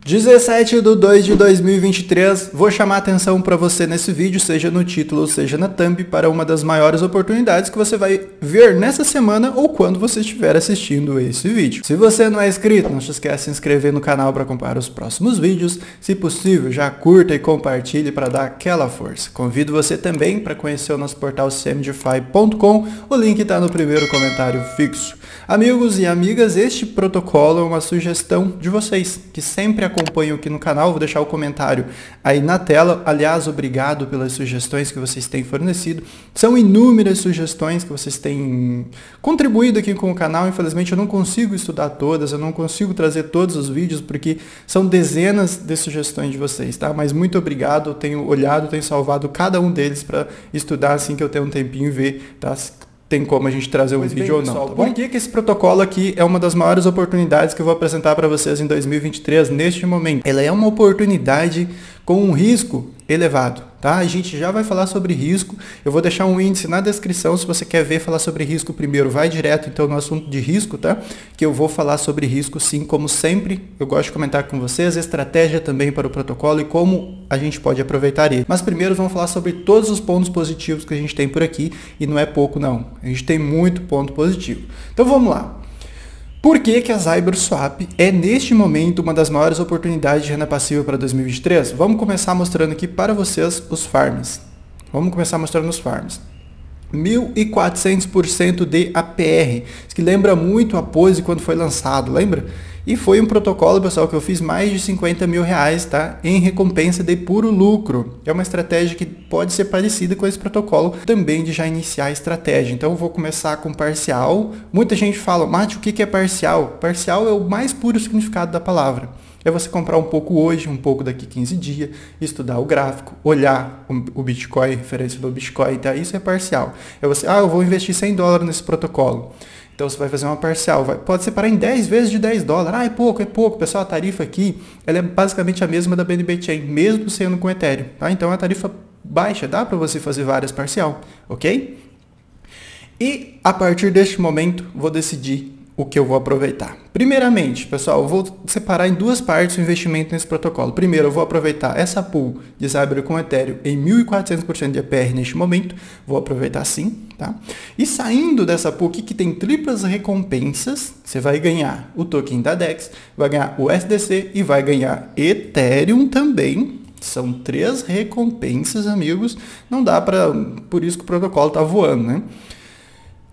17/2/2023, vou chamar a atenção para você nesse vídeo, seja no título ou seja na thumb, para uma das maiores oportunidades que você vai ver nessa semana ou quando você estiver assistindo esse vídeo. Se você não é inscrito, não se esqueça de se inscrever no canal para acompanhar os próximos vídeos. Se possível, já curta e compartilhe para dar aquela força. Convido você também para conhecer o nosso portal cmdfi.com, o link está no primeiro comentário fixo. Amigos e amigas, este protocolo é uma sugestão de vocês, que sempre acompanham aqui no canal. Vou deixar o comentário aí na tela. Aliás, obrigado pelas sugestões que vocês têm fornecido. São inúmeras sugestões que vocês têm contribuído aqui com o canal. Infelizmente eu não consigo estudar todas, eu não consigo trazer todos os vídeos, porque são dezenas de sugestões de vocês, tá? Mas muito obrigado, eu tenho olhado, tenho salvado cada um deles para estudar assim que eu tenho um tempinho e ver, tá? Tem como a gente trazer um vídeo ou não, tá bom? Por que esse protocolo aqui é uma das maiores oportunidades que eu vou apresentar para vocês em 2023, neste momento? Ela é uma oportunidade com um risco elevado, tá? A gente já vai falar sobre risco, eu vou deixar um índice na descrição, se você quer ver falar sobre risco primeiro, vai direto então no assunto de risco, tá? Que eu vou falar sobre risco sim, como sempre, eu gosto de comentar com vocês, estratégia também para o protocolo e como a gente pode aproveitar ele. Mas primeiro vamos falar sobre todos os pontos positivos que a gente tem por aqui, e não é pouco não, a gente tem muito ponto positivo. Então vamos lá. Por que a ZyberSwap é neste momento uma das maiores oportunidades de renda passiva para 2023? Vamos começar mostrando aqui para vocês os farms. Vamos começar mostrando os farms. 1.400% de APR, isso que lembra muito a Pose quando foi lançado, lembra? E foi um protocolo, pessoal, que eu fiz mais de 50 mil reais, tá? Em recompensa de puro lucro. É uma estratégia que pode ser parecida com esse protocolo também de já iniciar a estratégia. Então eu vou começar com parcial. Muita gente fala, Mate, o que é parcial? Parcial é o mais puro significado da palavra. É você comprar um pouco hoje, um pouco daqui 15 dias, estudar o gráfico, olhar o Bitcoin, referência do Bitcoin, tá? Isso é parcial. É você, eu vou investir $100 nesse protocolo. Então você vai fazer uma parcial, pode separar em 10 vezes de $10. É pouco. Pessoal, a tarifa aqui, ela é basicamente a mesma da BNB Chain, mesmo sendo com Ethereum, tá? Então é uma tarifa baixa, dá para você fazer várias parcial, ok? E a partir deste momento, vou decidir o que eu vou aproveitar. Primeiramente, pessoal, eu vou separar em duas partes o investimento nesse protocolo. Primeiro, eu vou aproveitar essa pool de Zyber com Ethereum em 1.400% de APR neste momento. Vou aproveitar sim, tá? E saindo dessa pool aqui, que tem triplas recompensas, você vai ganhar o token da DEX, vai ganhar o SDC e vai ganhar Ethereum também. São 3 recompensas, amigos. Não dá para... Por isso que o protocolo tá voando, né?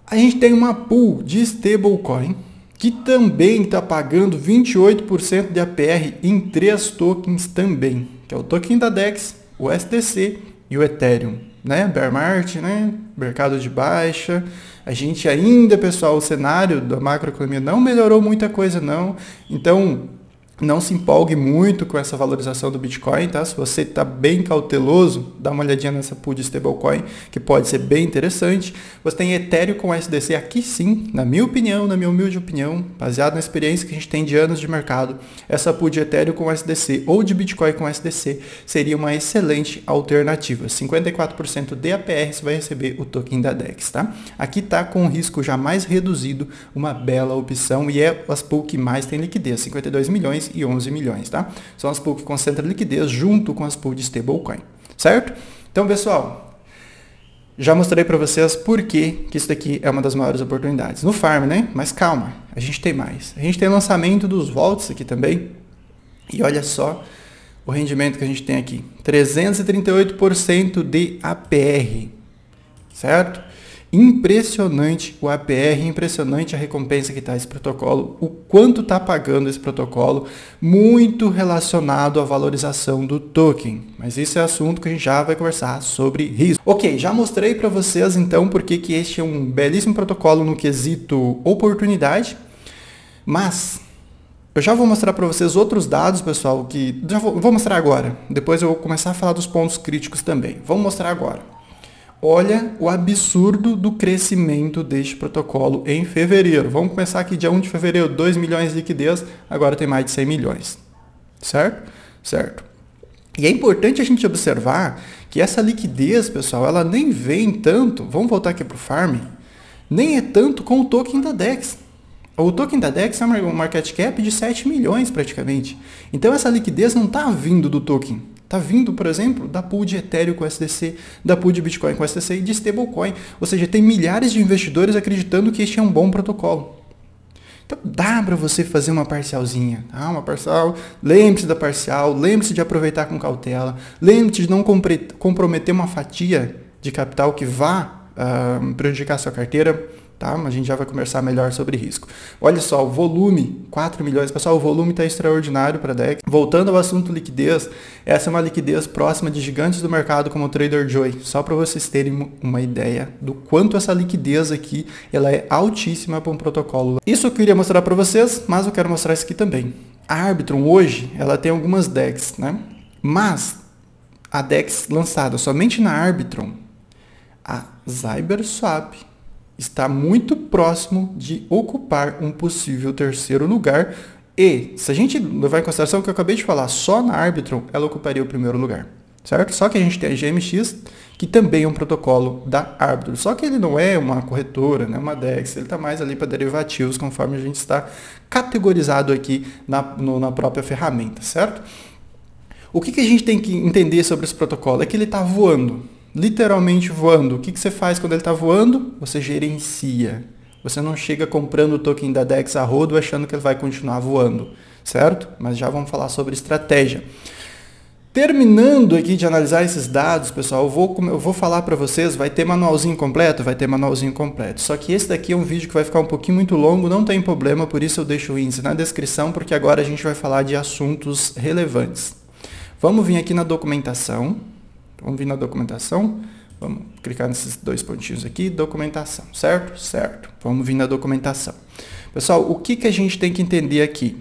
A gente tem uma pool de stablecoin que também está pagando 28% de APR em 3 tokens também, que é o token da DEX, o SDC e o Ethereum, né? Bear market, né? Mercado de baixa. A gente ainda, pessoal, o cenário da macroeconomia não melhorou muita coisa não, então não se empolgue muito com essa valorização do Bitcoin, tá? Se você está bem cauteloso, dá uma olhadinha nessa pool de stablecoin, que pode ser bem interessante. Você tem Ethereum com SDC aqui sim, na minha opinião, na minha humilde opinião, baseado na experiência que a gente tem de anos de mercado, essa pool de Ethereum com SDC ou de Bitcoin com SDC seria uma excelente alternativa. 54% de APR você vai receber o token da DEX, tá? Aqui tá com o risco já mais reduzido, uma bela opção, e é as pool que mais tem liquidez, 52 milhões e 11 milhões, tá? São as pool que concentram liquidez junto com as pool de stablecoin, certo? Então, pessoal, já mostrei para vocês por que isso daqui é uma das maiores oportunidades. No farm, né? Mas calma, a gente tem mais. A gente tem lançamento dos vaults aqui também. E olha só o rendimento que a gente tem aqui. 338% de APR, certo? Impressionante o APR, impressionante a recompensa que está esse protocolo, o quanto está pagando esse protocolo, muito relacionado à valorização do token. Mas isso é assunto que a gente já vai conversar sobre risco. Ok, já mostrei para vocês então porque que este é um belíssimo protocolo no quesito oportunidade, mas eu já vou mostrar para vocês outros dados, pessoal, que vou mostrar agora. Depois eu vou começar a falar dos pontos críticos também. Vamos mostrar agora. Olha o absurdo do crescimento deste protocolo em fevereiro. Vamos começar aqui dia 1 de fevereiro, 2 milhões de liquidez, agora tem mais de 100 milhões. Certo? Certo. E é importante a gente observar que essa liquidez, pessoal, ela nem vem tanto, vamos voltar aqui para o farm, nem é tanto com o token da DEX. O token da DEX tem um market cap de 7 milhões praticamente. Então essa liquidez não está vindo do token. Está vindo, por exemplo, da pool de Ethereum com SDC, da pool de Bitcoin com SDC e de stablecoin. Ou seja, tem milhares de investidores acreditando que este é um bom protocolo. Então dá para você fazer uma parcialzinha, tá? Uma parcial, lembre-se da parcial, lembre-se de aproveitar com cautela, lembre-se de não comprometer uma fatia de capital que vá prejudicar a sua carteira, tá? Mas a gente já vai conversar melhor sobre risco. Olha só, o volume, 4 milhões, pessoal, o volume está extraordinário para a DEX. Voltando ao assunto liquidez, essa é uma liquidez próxima de gigantes do mercado como o Trader Joe, só para vocês terem uma ideia do quanto essa liquidez aqui, ela é altíssima para um protocolo. Isso eu queria mostrar para vocês, mas eu quero mostrar isso aqui também. A Arbitrum hoje, ela tem algumas DEX, né? Mas a DEX lançada somente na Arbitrum, a ZyberSwap, está muito próximo de ocupar um possível terceiro lugar. E, se a gente levar em consideração o que eu acabei de falar, só na Arbitrum ela ocuparia o primeiro lugar, certo? Só que a gente tem a GMX, que também é um protocolo da Arbitrum. Só que ele não é uma corretora, né, uma DEX, ele está mais ali para derivativos, conforme a gente está categorizado aqui na própria ferramenta, certo? O que a gente tem que entender sobre esse protocolo? É que ele está voando. Literalmente voando. O que você faz quando ele está voando? Você gerencia. Você não chega comprando o token da DEX a rodo achando que ele vai continuar voando, certo? Mas já vamos falar sobre estratégia. Terminando aqui de analisar esses dados, pessoal, eu vou falar para vocês, vai ter manualzinho completo? Vai ter manualzinho completo. Só que esse daqui é um vídeo que vai ficar um pouquinho muito longo, não tem problema, por isso eu deixo o índice na descrição, porque agora a gente vai falar de assuntos relevantes. Vamos vir aqui na documentação. Vamos vir na documentação, vamos clicar nesses dois pontinhos aqui, documentação, certo? Certo. Vamos vir na documentação. Pessoal, o que a gente tem que entender aqui?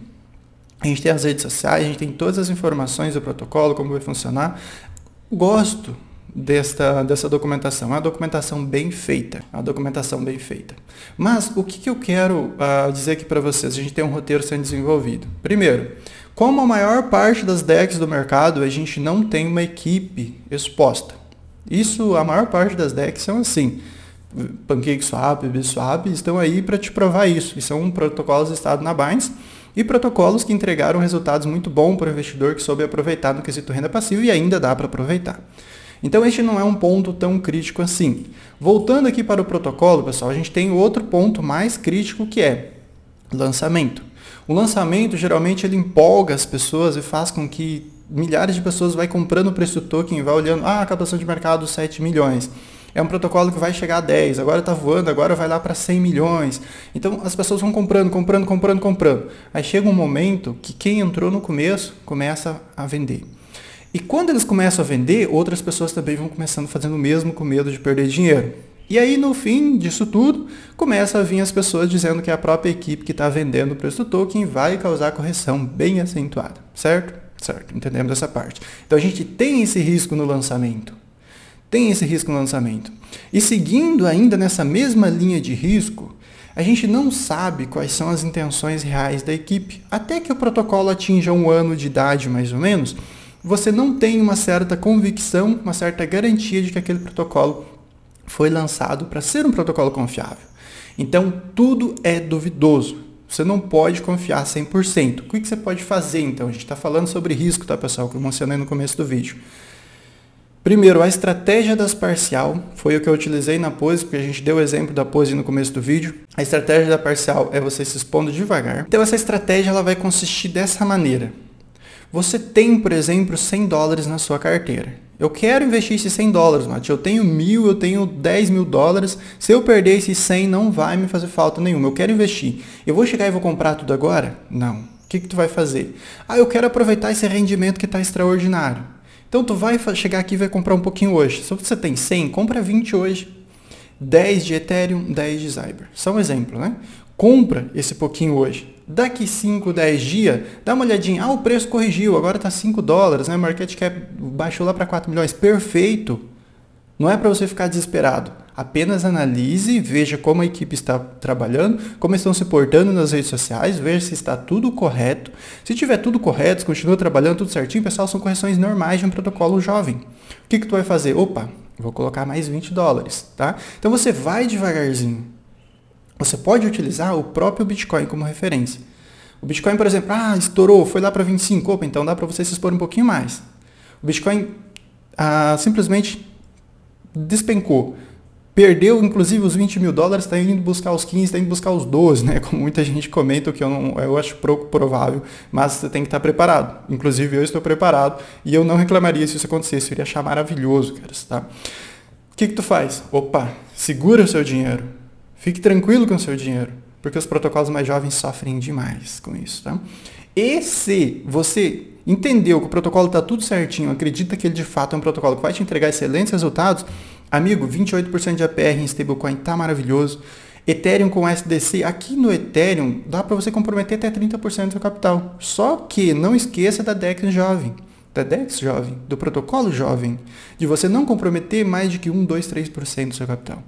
A gente tem as redes sociais, a gente tem todas as informações do protocolo, como vai funcionar. Gosto dessa documentação, é uma documentação bem feita, Mas o que eu quero dizer aqui para vocês? A gente tem um roteiro sendo desenvolvido. Primeiro, como a maior parte das DEX do mercado, a gente não tem uma equipe exposta. Isso, a maior parte das DEX são assim. PancakeSwap, Bitswap estão aí para te provar isso. E são protocolos listados na Binance e protocolos que entregaram resultados muito bons para o investidor que soube aproveitar no quesito renda passiva e ainda dá para aproveitar. Então este não é um ponto tão crítico assim. Voltando aqui para o protocolo, pessoal, a gente tem outro ponto mais crítico que é lançamento. O lançamento geralmente ele empolga as pessoas e faz com que milhares de pessoas vai comprando o preço do token e vai olhando, a captação de mercado 7 milhões. É um protocolo que vai chegar a 10, agora está voando, agora vai lá para 100 milhões. Então as pessoas vão comprando. Aí chega um momento que quem entrou no começo começa a vender. E quando eles começam a vender, outras pessoas também vão começando fazendo o mesmo com medo de perder dinheiro. E aí, no fim disso tudo, começa a vir as pessoas dizendo que é a própria equipe que está vendendo o preço do token vai causar correção bem acentuada, certo? Certo, entendemos essa parte. Então, a gente tem esse risco no lançamento. E seguindo ainda nessa mesma linha de risco, a gente não sabe quais são as intenções reais da equipe. Até que o protocolo atinja 1 ano de idade, mais ou menos, você não tem uma certa convicção, uma certa garantia de que aquele protocolo foi lançado para ser um protocolo confiável. Então, tudo é duvidoso. Você não pode confiar 100%. O que você pode fazer, então? A gente está falando sobre risco, tá, pessoal? Que eu mencionei no começo do vídeo. Primeiro, a estratégia das parcial foi o que eu utilizei na pose, porque a gente deu o exemplo da pose no começo do vídeo. A estratégia da parcial é você se expondo devagar. Então, essa estratégia ela vai consistir dessa maneira. Você tem, por exemplo, $100 na sua carteira. Eu quero investir esses $100, Mati. Eu tenho 1.000, eu tenho $10.000. Se eu perder esses 100, não vai me fazer falta nenhuma. Eu quero investir. Eu vou chegar e vou comprar tudo agora? Não. O que tu vai fazer? Eu quero aproveitar esse rendimento que está extraordinário. Então, tu vai chegar aqui e vai comprar um pouquinho hoje. Se você tem 100, compra 20 hoje. 10 de Ethereum, 10 de Zyber. Só um exemplo, né? Compra esse pouquinho hoje. Daqui 5, 10 dias, dá uma olhadinha. O preço corrigiu, agora está $5, né? Market cap baixou lá para 4 milhões. Perfeito. Não é para você ficar desesperado. Apenas analise, veja como a equipe está trabalhando, como estão se portando nas redes sociais, veja se está tudo correto. Se tiver tudo correto, continua trabalhando tudo certinho, pessoal, são correções normais de um protocolo jovem. O que tu vai fazer? Vou colocar mais $20, tá? Então você vai devagarzinho. você pode utilizar o próprio Bitcoin como referência. O Bitcoin, por exemplo, estourou, foi lá para 25, opa, então dá para você se expor um pouquinho mais. O Bitcoin simplesmente despencou. Perdeu, inclusive, os 20 mil dólares, está indo buscar os 15, está indo buscar os 12, né? Como muita gente comenta, o que eu acho pouco provável, mas você tem que estar preparado. Inclusive, eu estou preparado e eu não reclamaria se isso acontecesse, eu iria achar maravilhoso, cara, tá? O que tu faz? Opa, segura o seu dinheiro. Fique tranquilo com o seu dinheiro, porque os protocolos mais jovens sofrem demais com isso, tá? E se você entendeu que o protocolo está tudo certinho, acredita que ele de fato é um protocolo que vai te entregar excelentes resultados, amigo, 28% de APR em stablecoin tá maravilhoso. Ethereum com SDC, aqui no Ethereum dá para você comprometer até 30% do seu capital. Só que não esqueça da DEX jovem, do protocolo jovem, de você não comprometer mais de que 1, 2, 3% do seu capital.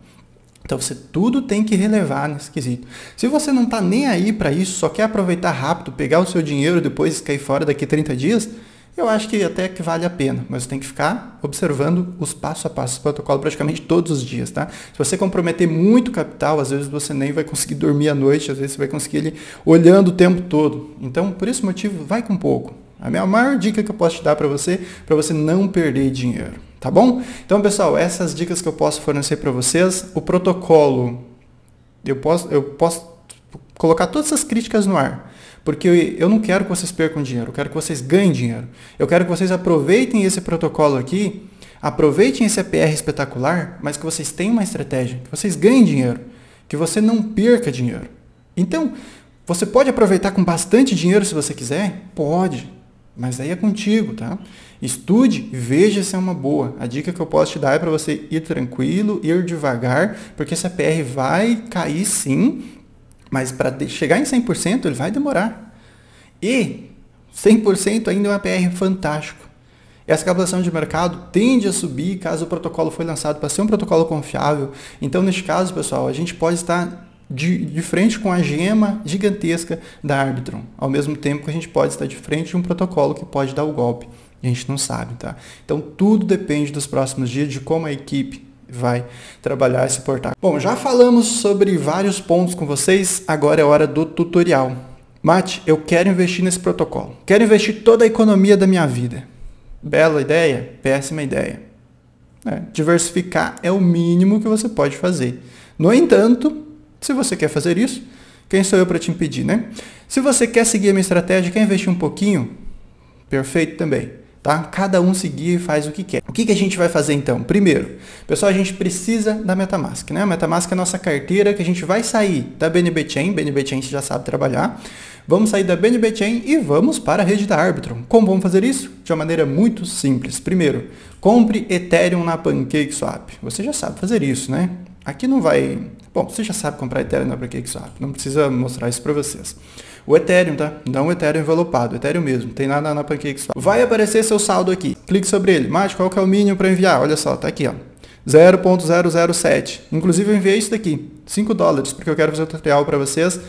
Então você tudo tem que relevar nesse quesito. Se você não está nem aí para isso, só quer aproveitar rápido, pegar o seu dinheiro e depois cair fora daqui a 30 dias, eu acho que até que vale a pena. Mas você tem que ficar observando os passo a passo do protocolo praticamente todos os dias, tá? Se você comprometer muito capital, às vezes você nem vai conseguir dormir à noite, às vezes você vai conseguir ele olhando o tempo todo. Então, por esse motivo, vai com pouco. A minha maior dica que eu posso te dar para você não perder dinheiro. Tá bom? Então, pessoal, essas dicas que eu posso fornecer para vocês. O protocolo, eu posso colocar todas essas críticas no ar, porque eu não quero que vocês percam dinheiro, eu quero que vocês ganhem dinheiro. Eu quero que vocês aproveitem esse protocolo aqui, aproveitem esse APR espetacular, mas que vocês tenham uma estratégia, que vocês ganhem dinheiro, que você não perca dinheiro. Então, você pode aproveitar com bastante dinheiro se você quiser? Pode. Mas aí é contigo, tá? Estude e veja se é uma boa. A dica que eu posso te dar é para você ir tranquilo, ir devagar, porque esse APR vai cair sim, mas para chegar em 100% ele vai demorar. E 100% ainda é um APR fantástico. Essa captação de mercado tende a subir caso o protocolo foi lançado para ser um protocolo confiável. Então, neste caso, pessoal, a gente pode estar de frente com a gema gigantesca da Arbitrum, ao mesmo tempo que a gente pode estar de frente de um protocolo que pode dar o golpe. A gente não sabe, tá? Então, tudo depende dos próximos dias, de como a equipe vai trabalhar esse portal. Bom, já falamos sobre vários pontos com vocês, agora é hora do tutorial. Mate, eu quero investir nesse protocolo. Quero investir toda a economia da minha vida. Bela ideia? Péssima ideia. Diversificar é o mínimo que você pode fazer. No entanto, se você quer fazer isso, quem sou eu para te impedir, né? Se você quer seguir a minha estratégia, quer investir um pouquinho, perfeito também, tá? Cada um seguir e faz o que quer. O que a gente vai fazer então? Primeiro, pessoal, a gente precisa da MetaMask, né? A MetaMask é a nossa carteira que a gente vai sair da BNB Chain. BNB Chain você já sabe trabalhar. Vamos sair da BNB Chain e vamos para a rede da Arbitrum. Como vamos fazer isso? De uma maneira muito simples. Primeiro, compre Ethereum na PancakeSwap. Você já sabe fazer isso, né? Aqui não vai... Bom, você já sabe comprar Ethereum na PancakeSwap. Não precisa mostrar isso para vocês. O Ethereum, tá? Não o Ethereum envelopado, Ethereum mesmo. Tem nada na PancakeSwap. Vai aparecer seu saldo aqui. Clique sobre ele. Mate, qual que é o mínimo para enviar? Olha só, tá aqui, ó. 0.007. Inclusive eu enviei isso daqui. $5, porque eu quero fazer o tutorial para vocês.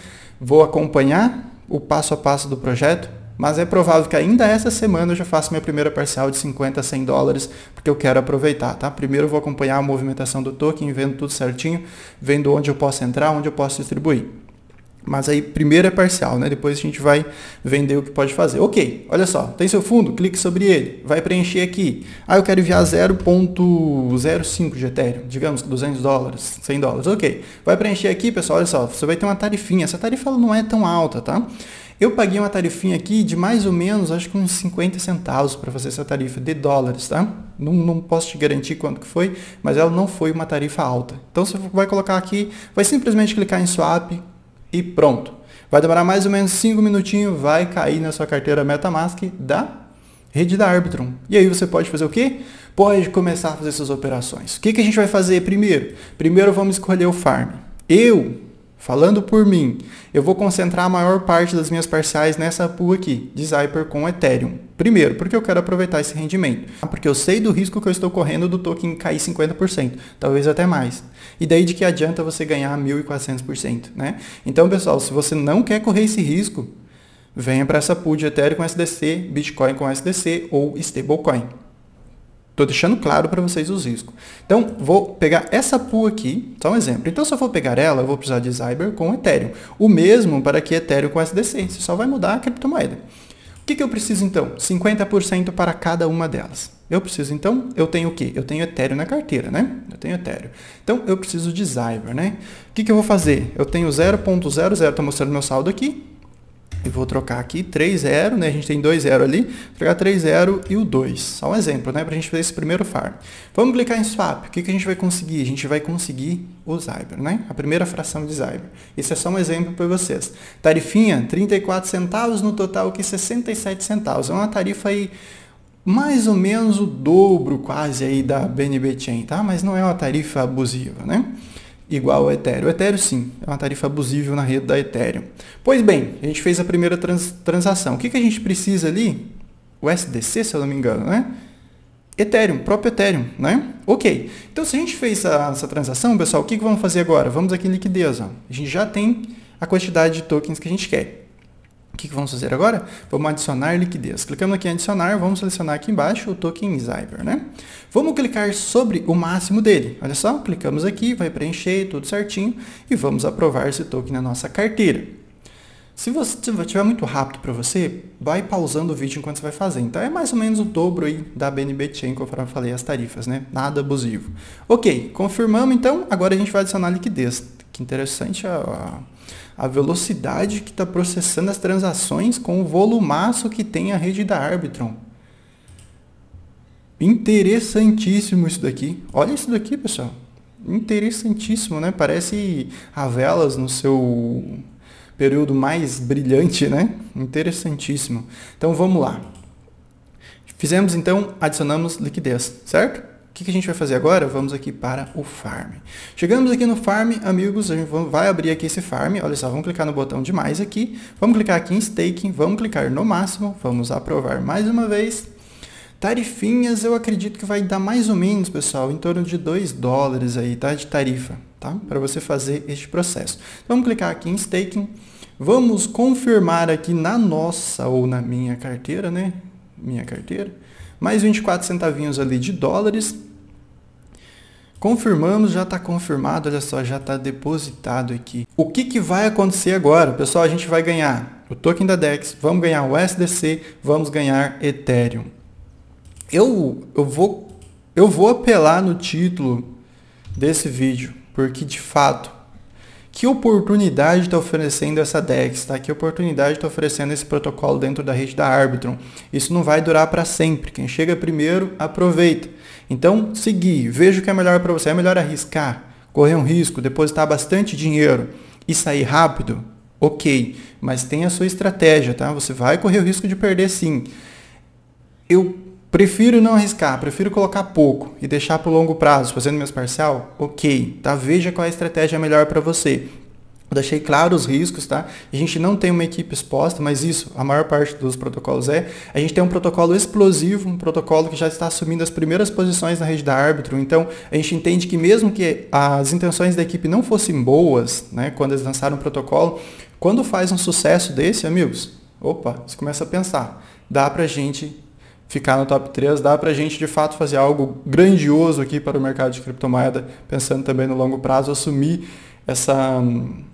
Vou acompanhar o passo a passo do projeto, mas é provável que ainda essa semana eu já faça minha primeira parcial de 50 a 100 dólares, porque eu quero aproveitar, tá? Primeiro eu vou acompanhar a movimentação do token, vendo tudo certinho, vendo onde eu posso entrar, onde eu posso distribuir. Mas aí primeiro é parcial, né? Depois a gente vai vender o que pode fazer. Ok, olha só, tem seu fundo, clique sobre ele, vai preencher aqui. Eu quero enviar 0.05 de Ethereum, digamos $200, $100, ok. Vai preencher aqui, pessoal, olha só, você vai ter uma tarifinha. Essa tarifa ela não é tão alta, tá? Eu paguei uma tarifinha aqui de mais ou menos, acho que uns 50 centavos para fazer essa tarifa de dólares, tá? Não posso te garantir quanto que foi, mas ela não foi uma tarifa alta. Então você vai colocar aqui, vai simplesmente clicar em swap, e pronto. Vai demorar mais ou menos 5 minutinhos, vai cair na sua carteira MetaMask da rede da Arbitrum. E aí você pode fazer o quê? Pode começar a fazer suas operações. O que a gente vai fazer primeiro? Primeiro vamos escolher o farm. Falando por mim, eu vou concentrar a maior parte das minhas parciais nessa pool aqui, de Zyper com Ethereum. Primeiro, porque eu quero aproveitar esse rendimento. Porque eu sei do risco que eu estou correndo do token cair 50%, talvez até mais. E daí de que adianta você ganhar 1.400%, né? Então, pessoal, se você não quer correr esse risco, venha para essa pool de Ethereum com SDC, Bitcoin com SDC ou Stablecoin. Tô deixando claro para vocês os riscos. Então, vou pegar essa pool aqui, só um exemplo. Então, se eu for pegar ela, eu vou precisar de Zyber com Ethereum. O mesmo para que Ethereum com SDC. Você só vai mudar a criptomoeda. O que eu preciso, então? 50% para cada uma delas. Eu preciso, então, eu tenho o quê? Eu tenho Ethereum na carteira, né? Eu tenho Ethereum. Então, eu preciso de Zyber, né? O que eu vou fazer? Eu tenho 0.00, estou mostrando meu saldo aqui. E vou trocar aqui 3,0, né? A gente tem 2,0 ali. Vou trocar 3,0 e o 2. Só um exemplo, né? Para a gente fazer esse primeiro farm. Vamos clicar em swap. O que a gente vai conseguir? A gente vai conseguir o Zyber, né? A primeira fração de Zyber. Esse é só um exemplo para vocês. Tarifinha, 34 centavos, no total aqui 67 centavos. É uma tarifa aí mais ou menos o dobro quase aí da BNB Chain, tá? Mas não é uma tarifa abusiva, né? Igual ao Ethereum. O Ethereum, sim, é uma tarifa abusível na rede da Ethereum. Pois bem, a gente fez a primeira transação. O que a gente precisa ali? O SDC, se eu não me engano, né? Ethereum, próprio Ethereum, né? Ok. Então, se a gente fez essa transação, pessoal, o que vamos fazer agora? Vamos aqui em liquidez, ó. A gente já tem a quantidade de tokens que a gente quer. O que vamos fazer agora? Vamos adicionar liquidez. Clicamos aqui em adicionar, vamos selecionar aqui embaixo o token Zyber, né? Vamos clicar sobre o máximo dele. Olha só, clicamos aqui, vai preencher tudo certinho e vamos aprovar esse token na nossa carteira. Se você estiver muito rápido para você, vai pausando o vídeo enquanto você vai fazer. Então é mais ou menos o dobro aí da BNB Chain, conforme eu falei, as tarifas, né? Nada abusivo. Ok, confirmamos então, agora a gente vai adicionar liquidez. Que interessante a velocidade que está processando as transações com o volumaço que tem a rede da Arbitrum. Interessantíssimo isso daqui. Olha isso daqui, pessoal. Interessantíssimo, né? Parece a velas no seu período mais brilhante, né? Interessantíssimo. Então, vamos lá. Fizemos, então, adicionamos liquidez, certo? O que a gente vai fazer agora? Vamos aqui para o Farm. Chegamos aqui no Farm, amigos, a gente vai abrir aqui esse Farm. Olha só, vamos clicar no botão de mais aqui. Vamos clicar aqui em Staking, vamos clicar no máximo, vamos aprovar mais uma vez. Tarifinhas, eu acredito que vai dar mais ou menos, pessoal, em torno de $2 aí, tá? De tarifa, tá? Para você fazer este processo. Então, vamos clicar aqui em Staking. Vamos confirmar aqui na nossa ou na minha carteira, né? Minha carteira. Mais 24 centavinhos ali de dólares. Confirmamos, já está confirmado, olha só, já está depositado aqui. O que vai acontecer agora? Pessoal, a gente vai ganhar o token da DEX, vamos ganhar o SDC, vamos ganhar Ethereum. Eu vou apelar no título desse vídeo, porque de fato, que oportunidade está oferecendo essa DEX, tá? Que oportunidade está oferecendo esse protocolo dentro da rede da Arbitrum. Isso não vai durar para sempre. Quem chega primeiro, aproveita. Então, seguir, veja o que é melhor para você. É melhor arriscar, correr um risco, depositar bastante dinheiro e sair rápido? Ok, mas tem a sua estratégia, tá? Você vai correr o risco de perder sim. Eu prefiro não arriscar, prefiro colocar pouco e deixar para o longo prazo, fazendo meus parcial? Ok, tá? Veja qual é a estratégia melhor para você. Eu deixei claro os riscos, tá? A gente não tem uma equipe exposta, mas isso, a maior parte dos protocolos é. A gente tem um protocolo explosivo, um protocolo que já está assumindo as primeiras posições na rede da Arbitrum. Então, a gente entende que mesmo que as intenções da equipe não fossem boas, né, quando eles lançaram o protocolo, quando faz um sucesso desse, amigos, opa, você começa a pensar, dá pra gente ficar no top 3, dá pra gente de fato fazer algo grandioso aqui para o mercado de criptomoeda, pensando também no longo prazo, assumir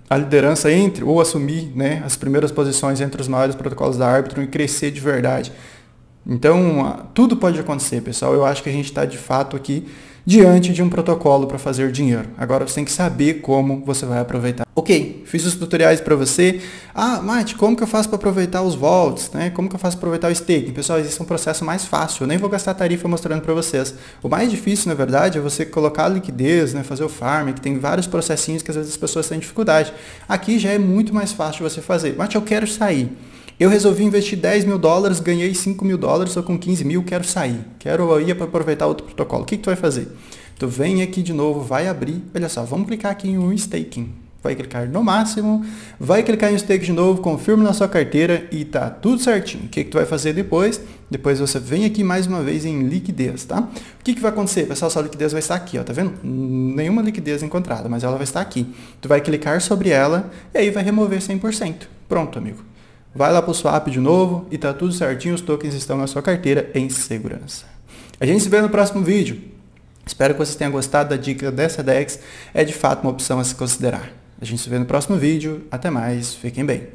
a liderança entre, ou assumir, né, as primeiras posições entre os maiores protocolos da Arbitrum e crescer de verdade. Então, tudo pode acontecer, pessoal. Eu acho que a gente está de fato aqui diante de um protocolo para fazer dinheiro. Agora você tem que saber como você vai aproveitar. Ok, fiz os tutoriais para você. Ah, Mate, como que eu faço para aproveitar os vaults, né? Como que eu faço para aproveitar o staking? Pessoal, esse é um processo mais fácil. Eu nem vou gastar tarifa mostrando para vocês. O mais difícil, na verdade, é você colocar a liquidez, né? Fazer o farm, que tem vários processinhos que às vezes as pessoas têm dificuldade. Aqui já é muito mais fácil você fazer. Mate, eu quero sair. Eu resolvi investir $10 mil, ganhei $5 mil, estou com 15 mil, quero sair. Quero ir para aproveitar outro protocolo. O que tu vai fazer? Tu vem aqui de novo, vai abrir. Olha só, vamos clicar aqui em staking. Vai clicar no máximo, vai clicar em stake de novo, confirma na sua carteira e tá tudo certinho. O que tu vai fazer depois? Depois você vem aqui mais uma vez em liquidez, tá? O que vai acontecer? Pessoal, sua liquidez vai estar aqui, ó, tá vendo? Nenhuma liquidez encontrada, mas ela vai estar aqui. Tu vai clicar sobre ela e aí vai remover 100%. Pronto, amigo. Vai lá para o swap de novo e tá tudo certinho, os tokens estão na sua carteira em segurança. A gente se vê no próximo vídeo. Espero que vocês tenham gostado da dica dessa DEX. É de fato uma opção a se considerar. A gente se vê no próximo vídeo. Até mais. Fiquem bem.